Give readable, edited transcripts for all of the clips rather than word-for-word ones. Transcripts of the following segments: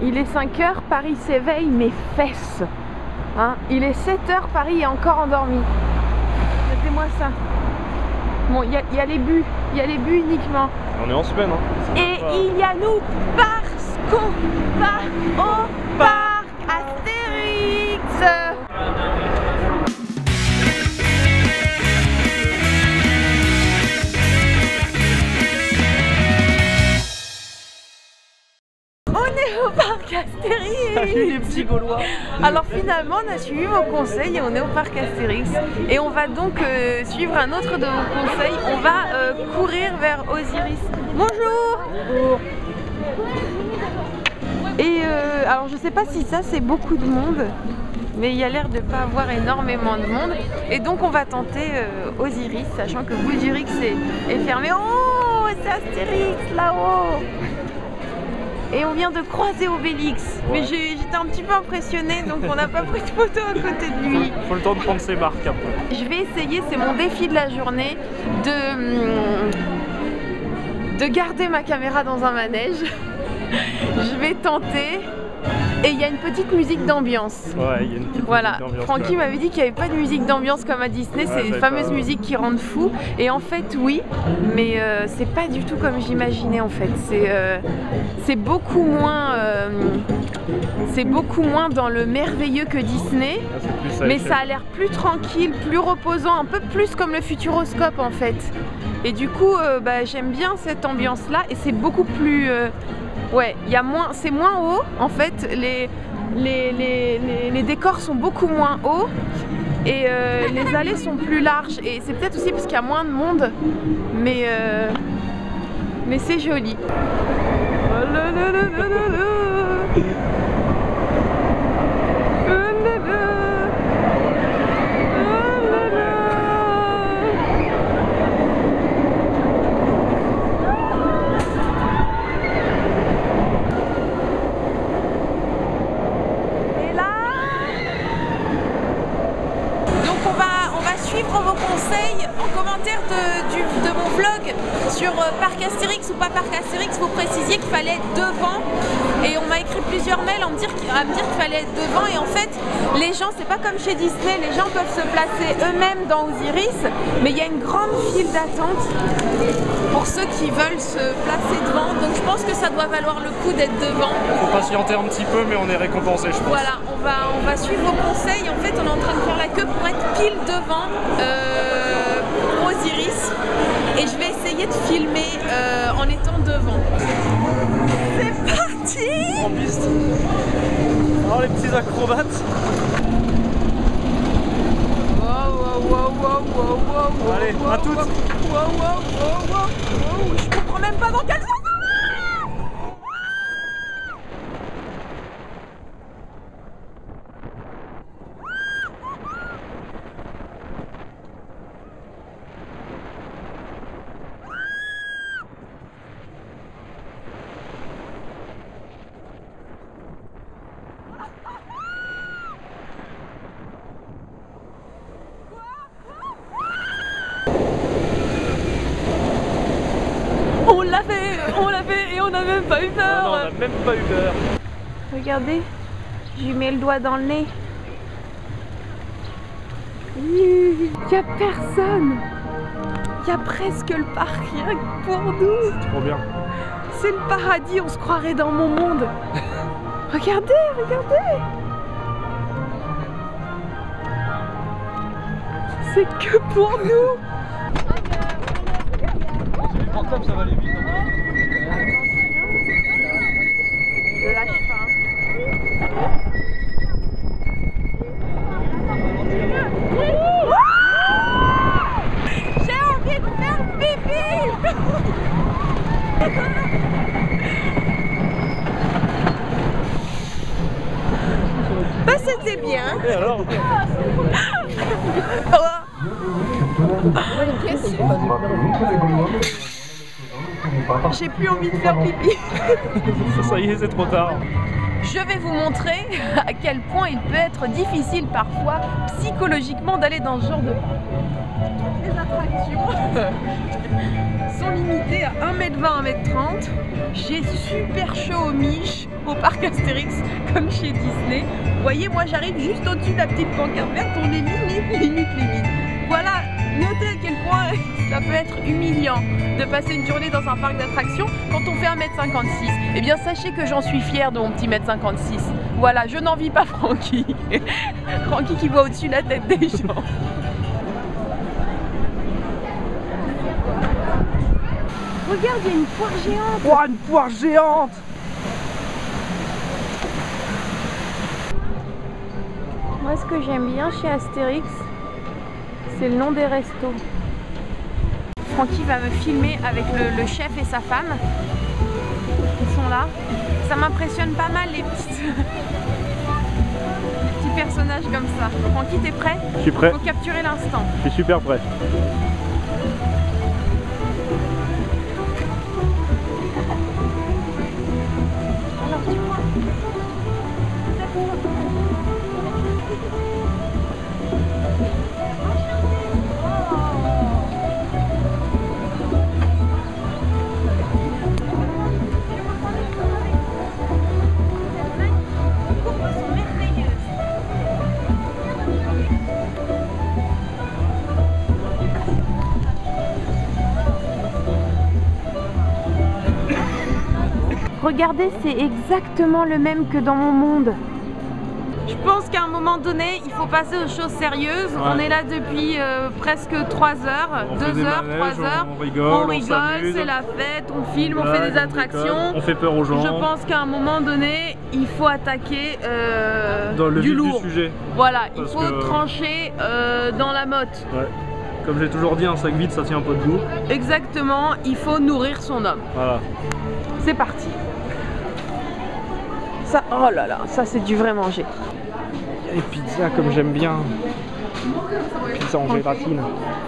Il est 5 h, Paris s'éveille, mes fesses. Hein, il est 7 h, Paris est encore endormi. Mettez-moi ça. Bon, il y a les buts uniquement. On est en semaine, hein. Et il y a nous parce qu'on va au parc Astérix. Au parc Astérix. Salut les petits Gaulois. Alors finalement on a suivi vos conseils et on est au parc Astérix. Et on va donc suivre un autre de vos conseils. On va courir vers Osiris. Bonjour. Bonjour. Et alors je sais pas si ça c'est beaucoup de monde, mais il y a l'air de pas avoir énormément de monde. Et donc on va tenter Osiris, sachant que Osiris est fermé. Oh, c'est Astérix là-haut. Et on vient de croiser Obélix, ouais. Mais j'étais un petit peu impressionnée, donc on n'a pas pris de photo à côté de lui. Faut le temps de prendre ses marques un peu. Je vais essayer, c'est mon défi de la journée, de garder ma caméra dans un manège. Je vais tenter. Et il y a une petite musique d'ambiance. Ouais, il y a une petite voilà. musique d'ambiance. Francky m'avait dit qu'il n'y avait pas de musique d'ambiance comme à Disney, c'est les fameuses musiques qui rendent fou. Et en fait, oui, mais c'est pas du tout comme j'imaginais en fait. C'est beaucoup moins dans le merveilleux que Disney, mais ça a l'air plus tranquille, plus reposant, un peu plus comme le Futuroscope en fait. Et du coup, j'aime bien cette ambiance-là et c'est beaucoup plus... ouais, c'est moins haut en fait, les décors sont beaucoup moins hauts et les allées sont plus larges et c'est peut-être aussi parce qu'il y a moins de monde, mais c'est joli. Vos conseils en commentaire de mon vlog sur Parc Astérix ou pas Parc Astérix. Vous précisiez qu'il fallait être devant et on m'a écrit plusieurs mails à me dire qu'il fallait être devant et en fait les gens, c'est pas comme chez Disney, les gens peuvent se placer eux-mêmes dans Osiris, mais il y a une grande file d'attente pour ceux qui veulent se placer devant, donc je pense que ça doit valoir le coup d'être devant. Il faut patienter un petit peu mais on est récompensé, je pense. Voilà, on va suivre vos conseils. En fait on est en train de faire la queue pour être pile devant pour Osiris et je vais essayer de filmer en étant devant. C'est parti! En piste. Alors les petits acrobates. Allez, à toutes. Je comprends même pas dans quel sens. On l'a fait et on n'a même pas eu peur. Non, on n'a même pas eu peur. Regardez, je lui mets le doigt dans le nez. Il n'y a personne. Il y a presque le parc rien que pour nous. C'est trop bien. C'est le paradis, on se croirait dans mon monde. Regardez, regardez. C'est que pour nous. Portable, ça va aller vite. Je lâche pas. J'ai envie de faire pipi. Bah c'était bien. Et alors? J'ai plus envie de faire pipi. Ça y est, c'est trop tard. je vais vous montrer à quel point il peut être difficile parfois psychologiquement d'aller dans ce genre de parc. Les attractions sont limitées à 1m20, 1m30. J'ai super chaud aux miches au parc Astérix comme chez Disney. Vous voyez, moi j'arrive juste au-dessus de la petite pancarte verte, on est limite. Voilà, notez à quel point ça peut être humiliant de passer une journée dans un parc d'attractions quand on fait 1m56. Eh bien sachez que j'en suis fière de mon petit 1m56. Voilà, je n'envie pas Francky. Francky qui voit au-dessus de la tête des gens. Regarde, il y a une poire géante. Oh, une poire géante. Moi, ce que j'aime bien chez Astérix, c'est le nom des restos. Francky va me filmer avec le chef et sa femme. Ils sont là. Ça m'impressionne pas mal les petits personnages comme ça. Francky, t'es prêt? Je suis prêt. Faut capturer l'instant. Je suis super prêt. Alors tu vois. Regardez, c'est exactement le même que dans mon monde. Je pense qu'à un moment donné, il faut passer aux choses sérieuses. Ouais. On est là depuis presque 3 heures, 2 heures, 3 heures. On rigole, c'est la fête, on filme, on fait des attractions. On fait peur aux gens. Je pense qu'à un moment donné, il faut attaquer dans le du vif lourd. Du sujet. Voilà, il faut trancher dans la motte. Ouais. Comme j'ai toujours dit, un sac vide, ça tient pas debout. Exactement, il faut nourrir son homme. Voilà. C'est parti. Ça, oh là là, ça c'est du vrai manger. Et pizza comme j'aime bien. Pizza en gélatine.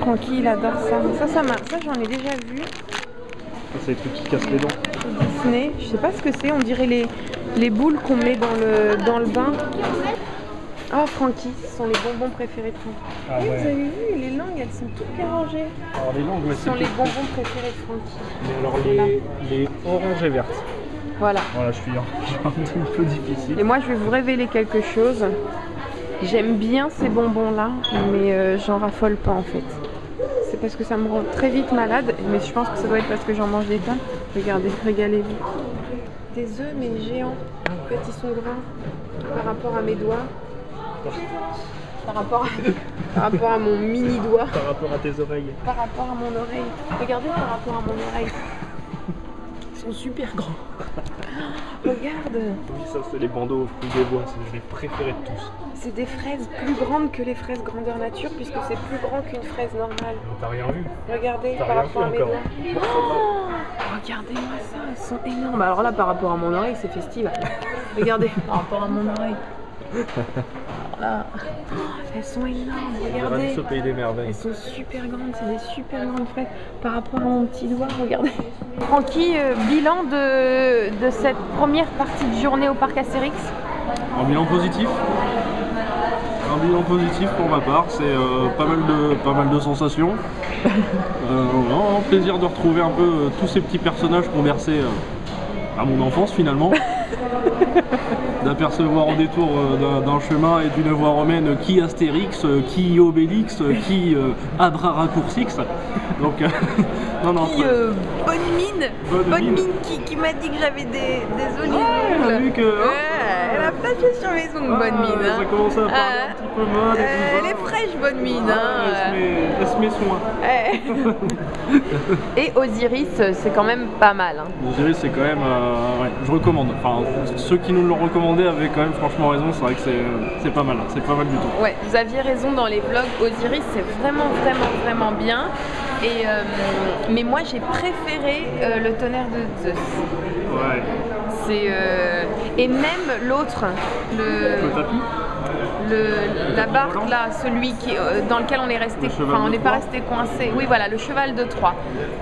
Francky, il adore ça. Ça j'en ai déjà vu. Ça, c'est les trucs qui cassent les dents. Disney, je sais pas ce que c'est, on dirait les boules qu'on met dans le bain. Ah, Francky, ce sont les bonbons préférés de Francky. Ah, ouais. Vous avez vu, les langues, elles sont toutes bien rangées. Alors les langues, ce sont les bonbons préférés de Francky. Mais alors les oranges et vertes. Voilà. Voilà, je suis un petit peu difficile. Et moi, je vais vous révéler quelque chose. J'aime bien ces bonbons-là, mais j'en raffole pas en fait. C'est parce que ça me rend très vite malade, mais je pense que ça doit être parce que j'en mange des tonnes. Regardez, régalez-vous. Des œufs, mais géants. En fait, ils sont grands par rapport à mes doigts. Par rapport à mon mini doigt. Par rapport à tes oreilles. Par rapport à mon oreille. Regardez par rapport à mon oreille. Ils sont super grands. Regarde. Oui, ça c'est les bandeaux aux fruits des bois, c'est les préférés de tous. C'est des fraises plus grandes que les fraises grandeur nature puisque c'est plus grand qu'une fraise normale. T'as rien vu? Regardez par rapport à mes doigts. Oh, regardez-moi ça, elles sont énormes. Alors là par rapport à mon oreille c'est festival. Regardez par rapport à mon oreille. Là, elles sont énormes, regardez. Ce pays des merveilles. Elles sont super grandes, c'est des super grandes fraises. Par rapport à mon petit doigt, regardez. Francky, bilan de cette première partie de journée au parc Astérix? Un bilan positif. Un bilan positif pour ma part, c'est pas mal de sensations. Un plaisir de retrouver un peu tous ces petits personnages qui ont bercé à mon enfance finalement. D'apercevoir au détour d'un chemin et d'une voie romaine qui Astérix, qui Obélix, qui Abraracoursix. Donc non, qui bonne mine qui m'a dit que j'avais des olives. Elle a vu que elle a flashé sur mes ongles, bonne mine. Ça commence à parler un petit peu mode. Elle est fraîche, bonne mine. Elle se met soin. Et Osiris, c'est quand même pas mal. Osiris, c'est quand même, ouais, je recommande. Enfin, ceux qui nous l'ont recommandé avaient quand même franchement raison. C'est vrai que c'est pas mal, c'est pas mal du tout. Ouais, vous aviez raison dans les vlogs. Osiris, c'est vraiment bien. Et mais moi, j'ai préféré le tonnerre de Zeus. Ouais. C'est et même l'autre, le tapis. la barque là, celui dans lequel on est resté, enfin on n'est pas resté coincé. Oui voilà, le cheval de Troie.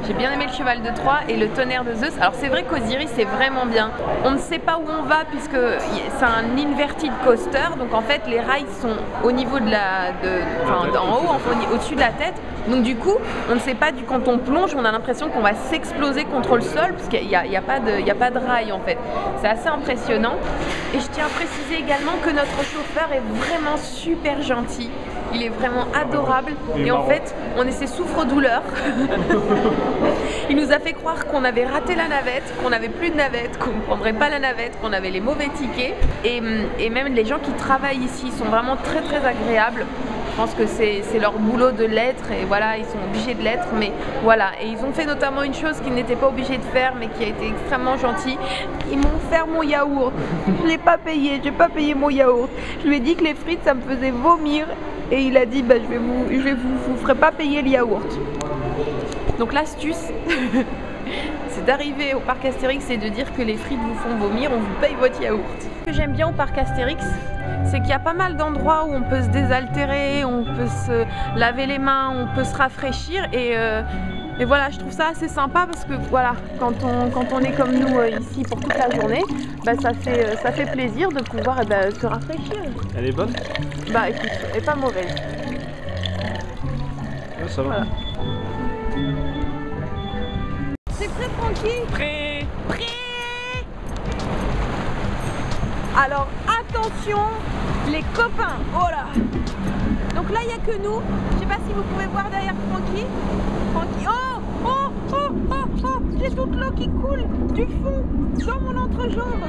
J'ai bien aimé le cheval de Troie et le tonnerre de Zeus. Alors c'est vrai qu'Osiris c'est vraiment bien. On ne sait pas où on va puisque c'est un inverted coaster, donc en fait les rails sont au niveau de d'en haut, enfin, au-dessus de la tête. Donc du coup, on ne sait pas, quand on plonge, on a l'impression qu'on va s'exploser contre le sol parce qu'il n'y a pas de rail en fait. C'est assez impressionnant. Et je tiens à préciser également que notre chauffeur est vraiment super gentil. Il est vraiment adorable et en fait, on est ses souffres-douleurs. Il nous a fait croire qu'on avait raté la navette, qu'on n'avait plus de navette, qu'on ne prendrait pas la navette, qu'on avait les mauvais tickets. Et même les gens qui travaillent ici sont vraiment très très agréables. Je pense que c'est leur boulot de l'être et voilà, ils sont obligés de l'être, mais voilà. Et ils ont fait notamment une chose qu'ils n'étaient pas obligés de faire, mais qui a été extrêmement gentil. Ils m'ont offert mon yaourt. Je l'ai pas payé, j'ai pas payé mon yaourt. Je lui ai dit que les frites, ça me faisait vomir. Et il a dit, bah, je vous ferai pas payer le yaourt. Donc l'astuce, c'est d'arriver au parc Astérix et de dire que les frites vous font vomir, on vous paye votre yaourt. Ce que j'aime bien au parc Astérix, c'est qu'il y a pas mal d'endroits où on peut se désaltérer, on peut se laver les mains, on peut se rafraîchir et voilà, je trouve ça assez sympa parce que voilà, quand on est comme nous ici pour toute la journée, bah, ça fait plaisir de pouvoir se rafraîchir. Elle est bonne? Bah écoute, elle est pas mauvaise. Ouais, ça va. Voilà. C'est prêt, Francky? Prêt. Alors attention les copains, oh là. Donc là il n'y a que nous, je sais pas si vous pouvez voir derrière Francky. J'ai toute l'eau qui coule du fond dans mon entrejambe.